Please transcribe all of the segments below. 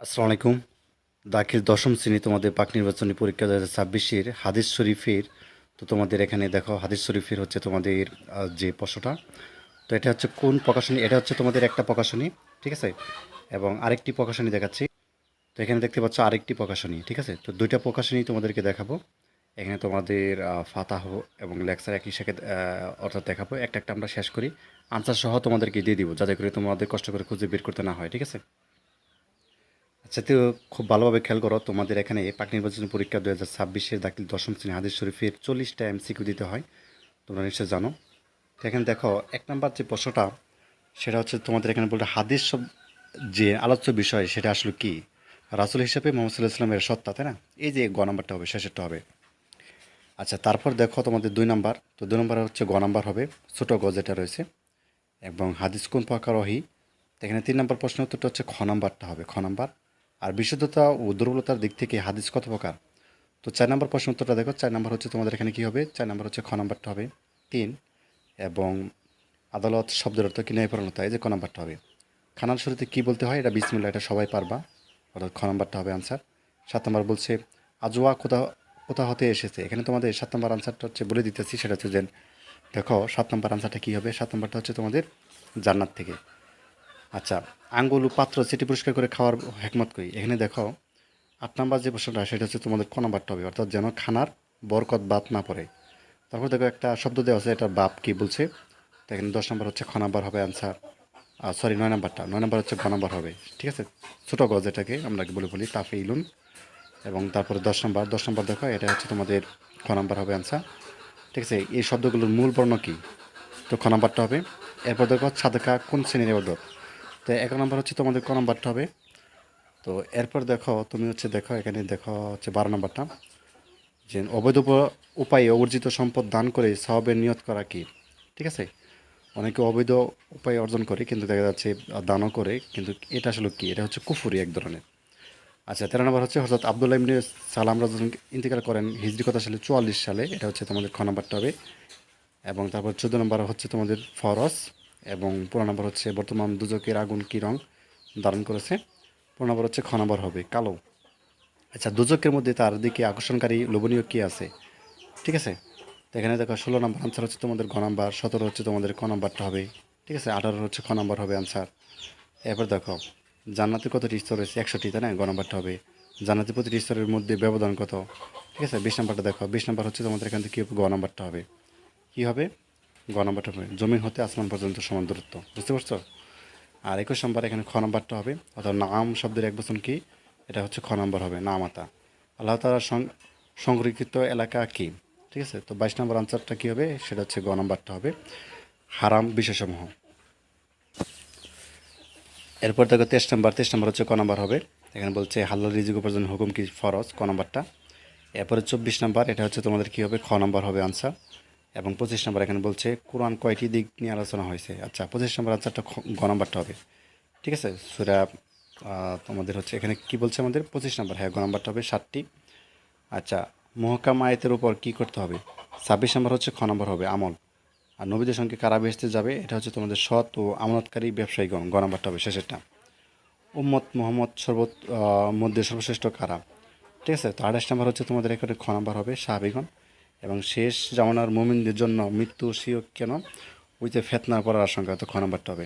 আসসালামু আলাইকুম। দাখিল দশম শ্রেণী তোমাদের পাক নির্বাচনী পরীক্ষা 2026-এর হাদিস শরীফের। তো তোমাদের এখানে দেখো হাদিস শরীফের হচ্ছে তোমাদের যে প্রশ্নটা। তো এটা হচ্ছে কোন প্রকাশনী? এটা হচ্ছে তোমাদের একটা প্রকাশনী, ঠিক আছে? এবং আরেকটি প্রকাশনী দেখাচ্ছি। তো এখানে দেখতে পাচ্ছ আরেকটি প্রকাশনী, ঠিক আছে? তো দুইটা প্রকাশনী তোমাদেরকে দেখাবো। এখানে তোমাদের ফাতাহ এবং লেকচার একই সাথে অর্থাৎ দেখাবো। একটা একটা আমরা শেষ করি, আনসার সহ তোমাদেরকে দিয়ে দিব, যাতে করে তোমাদের কষ্ট করে খুঁজে বের করতে না হয়, ঠিক আছে? আচ্ছা, তো খুব ভালোভাবে খেয়াল করো। তোমাদের এখানে পাক নির্বাচনী পরীক্ষা 2026-এর দাখিল দশম শ্রেণী হাদিস শরীফের 40টা এমসিকিউ দিতে হয়, তোমরা নিশ্চয়ই জানো। তো এখানে দেখো, এক নাম্বার যে প্রশ্নটা, সেটা হচ্ছে তোমাদের এখানে বলতে হাদিস সব যে আলোচ্য বিষয় সেটা আসলে কি? রাসূল হিসেবে মোহাম্মদ সাল্লাল্লাহু আলাইহি ওয়াসাল্লামের সত্তা, তাই না? এই যে গ নাম্বারটা হবে, শেষেরটা হবে। আচ্ছা, তারপর দেখো তোমাদের 2 নাম্বার। তো 2 নাম্বার হচ্ছে গ নাম্বার হবে, ছোট গ যেটা রয়েছে। এবং হাদিস কোন প্রকার ওহী? তো এখানে 3 নাম্বার প্রশ্ন উত্তরটা হচ্ছে খ নাম্বারটা হবে, খ নাম্বার। আর বিশুদ্ধতা ও দুর্বলতার দিক থেকে হাদিস কত প্রকার? তো 4 নাম্বার প্রশ্ন উত্তরটা দেখো, 4 নাম্বার হচ্ছে তোমাদের এখানে কি হবে? 4 নাম্বার হচ্ছে খ নাম্বারটা হবে 3। এবং আদালত শব্দের অর্থ কি ন্যায়পরায়ণতা, এই যে ক নাম্বারটা হবে। খানার শুরুতে কি বলতে হয়? এটা বিসমিল্লাহ, এটা সবাই পারবা, অর্থাৎ খ নাম্বারটা হবে আনসার। 7 নাম্বার বলছে আজওয়া কোথা কোথা হতে এসেছে? এখানে তোমাদের 7 নাম্বার আনসারটা হচ্ছে বলে দিতেছি, সেটা হচ্ছে যে দেখো 7 নাম্বার আনসারটা কী হবে? 7 নাম্বারটা হচ্ছে তোমাদের জান্নাত থেকে। আচ্ছা, আঙ্গুল ও পাত্র সেটি পরিষ্কার করে খাওয়ার হেকমত কই? এখানে দেখো 8 নাম্বার যে প্রশ্নটা, সেটা হচ্ছে তোমাদের ক নাম্বারটা হবে, অর্থাৎ যেন খানার বরকত বাদ না পড়ে। তারপর দেখো একটা শব্দ দেওয়া আছে, এটা বাপ কি বলছে। তো এখানে 10 নাম্বার হচ্ছে খ নাম্বার হবে আনসার। সরি, 9 নাম্বারটা, 9 নাম্বার হচ্ছে গ নাম্বার হবে, ঠিক আছে? ছোটো গ যেটাকে আমরা বলি তাফে ইলুন। এবং তারপরে 10 নাম্বার, 10 নাম্বার দেখো, এটা হচ্ছে তোমাদের খ নাম্বার হবে আনসার, ঠিক আছে? এই শব্দগুলোর মূল বর্ণ কী? তো খ নাম্বারটা হবে। এরপর দেখো সাদাকা কোন শ্রেণীর ইবাদত? তো 11 নাম্বার হচ্ছে তোমাদের ক নাম্বারটা হবে। তো এরপর দেখো তুমি হচ্ছে দেখো, এখানে দেখো হচ্ছে 12 নাম্বারটা, যে অবৈধ উপায়ে অর্জিত সম্পদ দান করে সওয়াবের নিয়ত করা কি? ঠিক আছে? অনেকে অবৈধ উপায়ে অর্জন করে, কিন্তু দেখা যাচ্ছে দানও করে, কিন্তু এটা আসলে কি? এটা হচ্ছে কুফুরি এক ধরনের। আচ্ছা, 13 নাম্বার হচ্ছে হযরত আব্দুল্লাহ ইবনে সালাম রাদিয়াল্লাহু আনহু ইন্তেকাল করেন হিজরি কত সালে? 44 সালে, এটা হচ্ছে তোমাদের খ নাম্বারটা হবে। এবং তারপর 14 নাম্বার হচ্ছে তোমাদের ফরজ। এবং 15 নাম্বার হচ্ছে বর্তমান দুজকের আগুন কী রং ধারণ করেছে? 15 নাম্বার হচ্ছে খ নাম্বার হবে কালো। আচ্ছা, দুজকের মধ্যে তার দিকে আকর্ষণকারী লোভনীয় কী আছে? ঠিক আছে? তো এখানে দেখো 16 নাম্বার আনসার হচ্ছে তোমাদের ঘ নাম্বার, 17 হচ্ছে তোমাদের ক নাম্বারটা হবে, ঠিক আছে? 18 হচ্ছে খ নাম্বার হবে আনসার। এরপর দেখো জান্নাতে কতটি স্তর রয়েছে? 100টি, তাই না? গ নাম্বারটা হবে। জান্নাতে প্রতিটি স্তরের মধ্যে ব্যবধান কত? ঠিক আছে? 20 নাম্বারটা দেখো, 20 নাম্বার হচ্ছে তোমাদের এখান থেকে গ নাম্বারটা হবে। কী হবে? গ নাম্বারটা হবে জমিন হতে আসমান পর্যন্ত সমান দূরত্ব, বুঝতে পারছো? আর 21 নাম্বার এখানে খ নাম্বারটা হবে, অর্থাৎ নাম শব্দের এক বচন কি? এটা হচ্ছে খ নাম্বার হবে, নামাতা। আল্লাহ তাআলার সংরক্ষিত এলাকা কি? ঠিক আছে? তো 22 নাম্বার আনসারটা কী হবে? সেটা হচ্ছে গ নাম্বারটা হবে, হারাম বিষয়সমূহ। এরপর দেখো 23 নাম্বার, 23 নাম্বার হচ্ছে ক নাম্বার হবে। এখানে বলছে হালাল রিজিক উপার্জন হুকুম কি? ফরজ, ক নাম্বারটা। এরপরে 24 নাম্বার, এটা হচ্ছে তোমাদের কী হবে? খ নাম্বার হবে আনসার। এবং 25 নাম্বার এখানে বলছে কোরআন কয়টি দিক নিয়ে আলোচনা হয়েছে? আচ্ছা, 25 নাম্বার আনসারটা গ নাম্বারটা হবে, ঠিক আছে? সূরা তোমাদের হচ্ছে এখানে কি বলছে আমাদের? 25 নাম্বার, হ্যাঁ, গ নাম্বারটা হবে 7টি। আচ্ছা, মুহকাম আয়াতের উপর কি করতে হবে? 26 নাম্বার হচ্ছে খ নাম্বার হবে আমল। আর নবীদের সঙ্গে কারা বেহেশতে যাবে? এটা হচ্ছে তোমাদের সৎ ও আমানতকারী ব্যবসায়ীগণ, গ নাম্বারটা হবে শেষেরটা। উম্মত মোহাম্মদ মধ্যে সর্বশ্রেষ্ঠ কারা? ঠিক আছে? তো 28 নাম্বার হচ্ছে তোমাদের এখানে খ নাম্বার হবে সাহাবীগণ। এবং শেষ জামানার মুমিনদের জন্য মৃত্যু শিও কেন? ওই যে ফেতনা পড়ার আশঙ্কা, তো খ নাম্বারটা হবে।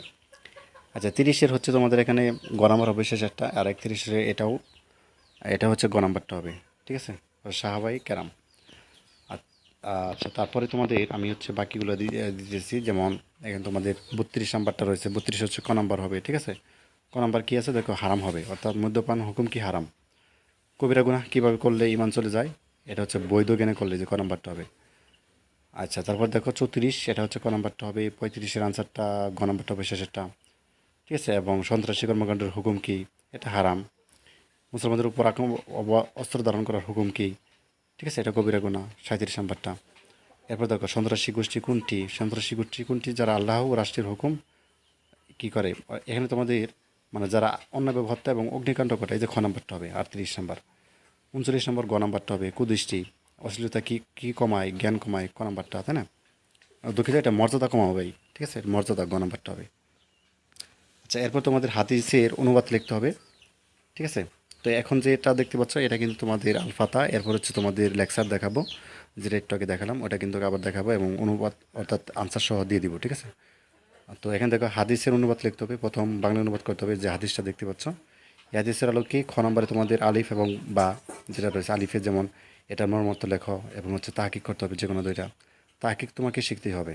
আচ্ছা, 30-এর হচ্ছে তোমাদের এখানে গ নাম্বার হবে শেষেরটা। আর 31-এর এটা হচ্ছে গ নাম্বারটা হবে, ঠিক আছে? সাহাবাই কেরাম। আচ্ছা, তারপরে তোমাদের আমি হচ্ছে বাকিগুলো দিতেছি, যেমন এখানে তোমাদের 32 নাম্বারটা রয়েছে, 32 হচ্ছে ক নাম্বার হবে, ঠিক আছে? ক নাম্বার কী আছে দেখো? হারাম হবে, অর্থাৎ মদ্যপান হুকুম কি? হারাম। কবিরা গুনাহ কীভাবে করলে ইমান চলে যায়? এটা হচ্ছে বৈধ জ্ঞানে করলে, যে ক নাম্বারটা হবে। আচ্ছা, তারপর দেখো 34, এটা হচ্ছে ক নাম্বারটা হবে। 35-এর আনসারটা ঘ নাম্বারটা হবে শেষেরটা, ঠিক আছে? এবং সন্ত্রাসী কর্মকাণ্ডের হুকুম কি? এটা হারাম। মুসলমানদের উপর অস্ত্র ধারণ করার হুকুম কি? ঠিক আছে? এটা কবিরা গুনাহ, 37 নাম্বারটা। এরপর দেখো সন্ত্রাসী গোষ্ঠী কোনটি? সন্ত্রাসী গোষ্ঠী কোনটি? যারা আল্লাহ ও রাষ্ট্রের হুকুম কী করে? এখানে তোমাদের মানে যারা অন্যায় হত্যা এবং অগ্নিকাণ্ড ঘটায়, এই যে খ নাম্বারটা হবে। 38 নাম্বার। 39 নম্বর গ নাম্বারটা হবে কুদৃষ্টি, অশ্লীলতা কি কি কমায়? জ্ঞান কমায়, ক নাম্বারটা, তাই না? দুঃখিত, এটা মর্যাদা কমাবে, ঠিক আছে? মর্যাদা, গ নাম্বারটা হবে। আচ্ছা, এরপর তোমাদের হাদিসের অনুবাদ লিখতে হবে। ঠিক আছে। তো এখন যেটা দেখতে পাচ্ছ এটা কিন্তু তোমাদের আলফাতা, এরপর হচ্ছে তোমাদের লেকচার দেখাবো, যেটা একটু আগে দেখালাম ওটা কিন্তু আবার দেখাবো, এবং অনুবাদ অর্থাৎ আনসার সহ দিয়ে দিব, ঠিক আছে। তো এখানে দেখো হাদিসের অনুবাদ লিখতে হবে, প্রথম বাংলা অনুবাদ করতে হবে, যে হাদিসটা দেখতে পাচ্ছ এই হাদিসের আলোকে খ নম্বরে তোমাদের আলিফ এবং বা যেটা রয়েছে, আলিফের যেমন এটার মর্মর্থ লেখো, এবং হচ্ছে তাহকিক করতে হবে যে কোনো দুইটা, তাহকিক তোমাকে শিখতেই হবে।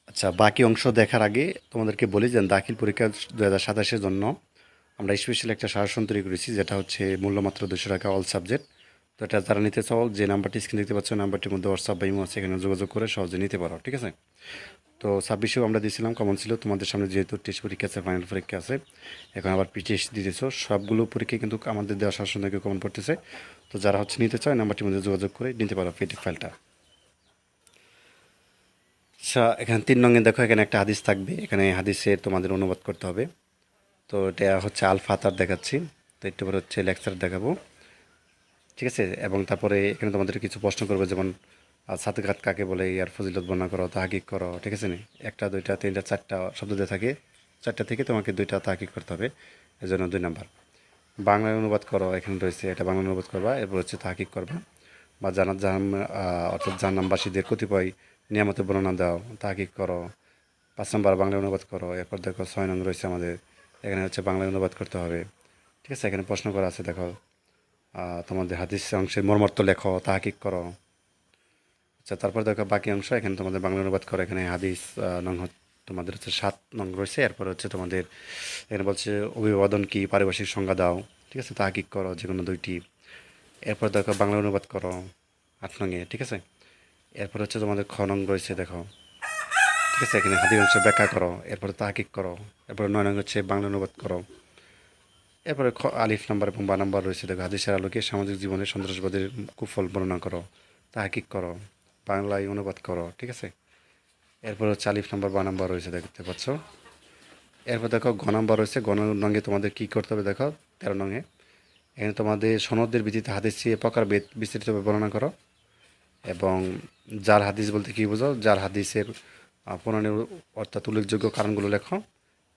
আচ্ছা, বাকি অংশ দেখার আগে তোমাদেরকে বলি যে দাখিল পরীক্ষা 2027-এর জন্য আমরা স্পেশাল একটা সাজেশন তৈরি করেছি, যেটা হচ্ছে মূল্য মাত্র 200 টাকা, অল সাবজেক্ট। তো এটা যারা নিতে চাও, যে নাম্বারটি স্ক্রিন দেখতে পাচ্ছ নাম্বারটির মধ্যে হোয়াটসঅ্যাপ বা ইমো আছে, এখানে যোগাযোগ করে সহজে নিতে পারো, ঠিক আছে। তো 26-এও আমরা দিয়েছিলাম, কমন ছিল। তোমাদের সামনে যেহেতু টেস্ট পরীক্ষা আছে, ফাইনাল পরীক্ষা আছে, এখন আবার টেস্ট দিতেছো, সবগুলো পরীক্ষা কিন্তু আমাদের দেওয়া সাজেশন থেকে কমন পড়তেছে। তো যারা হচ্ছে নিতে চায় নাম্বারটির মধ্যে যোগাযোগ করে নিতে পারো পিডিএফ ফাইলটা। আচ্ছা, এখানে 3 নঙে দেখো, এখানে একটা হাদিস থাকবে, এখানে হাদিসে তোমাদের অনুবাদ করতে হবে। তো এটা হচ্ছে আল ফাতার দেখাচ্ছি। তো একটু পরে হচ্ছে লেকচার দেখাবো, ঠিক আছে। এবং তারপরে এখানে তোমাদের কিছু প্রশ্ন করবে, যেমন সাতগাত কাকে বলে, ইয়ার ফজিলত বর্ণনা করো, তাহাকিক করো, ঠিক আছে নি। একটা দুইটা তিনটা চারটা শব্দ দিয়ে থাকে, চারটা থেকে তোমাকে দুইটা তাহাকিক করতে হবে, এর জন্য 2 নাম্বার। বাংলায় অনুবাদ করো, এখানে রয়েছে, এটা বাংলা অনুবাদ করবা, এরপর হচ্ছে তাহাকিক করবা। বা জানাত জাহান, অর্থাৎ জাহান্নামবাসীদের কতিপয় নিয়ামতের বর্ণনা দাও, তাহাকিক করো। 5 নাম্বার বাংলা অনুবাদ করো। এরপর দেখো 6 নং রয়েছে আমাদের, এখানে হচ্ছে বাংলা অনুবাদ করতে হবে, ঠিক আছে। এখানে প্রশ্ন করা আছে, দেখো তোমাদের হাদিস অংশের মর্মর্থ লেখো, তাহাকিক করো। আচ্ছা, তারপর দেখো বাকি অংশ, এখানে তোমাদের বাংলা অনুবাদ করো। এখানে হাদিস তোমাদের হচ্ছে 7 নং রয়েছে। এরপর হচ্ছে তোমাদের এখানে বলছে অভিবাদন কি, পারিভাষিক সংজ্ঞা দাও, ঠিক আছে, তাহাকিক করো যে কোনো 2টি। এরপর দেখো বাংলা অনুবাদ করো 8 নঙে, ঠিক আছে। এরপর হচ্ছে তোমাদের খ 9 রয়েছে, দেখো, ঠিক আছে, এখানে হাদিস অংশ ব্যাখ্যা করো, এরপরে তাহাকিক করো। এরপরে 9 নং হচ্ছে বাংলা অনুবাদ করো। এরপরে আলিফ নাম্বার এবং বা নাম্বার রয়েছে, দেখো, হাদিসের আলোকে সামাজিক জীবনে সন্ত্রাসবাদের কুফল বর্ণনা করো, তাহাকিক করো, বাংলায় অনুবাদ করো, ঠিক আছে। এরপর হচ্ছে আলিফ নাম্বার বা নাম্বার রয়েছে, দেখতে পাচ্ছ। এরপর দেখো ঘ নাম্বার রয়েছে, ঘ 9 নঙে তোমাদের কী করতে হবে, দেখো 13 নঙে, এখানে তোমাদের সনদের ভিত্তিতে হাদিস এ প্রকার বিস্তৃতভাবে বর্ণনা করো। এবং যার হাদিস বলতে কী বোঝো, যার হাদিসের প্রণয়নের অর্থাৎ উল্লেখযোগ্য কারণগুলো লেখো।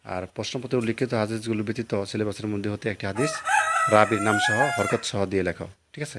আর প্রশ্নপত্রে উল্লিখিত হাদিসগুলো ব্যতীত সিলেবাসের মধ্যে হতে একটি হাদিস রাবির নাম সহ হরকত সহ দিয়ে লেখো, ঠিক আছে।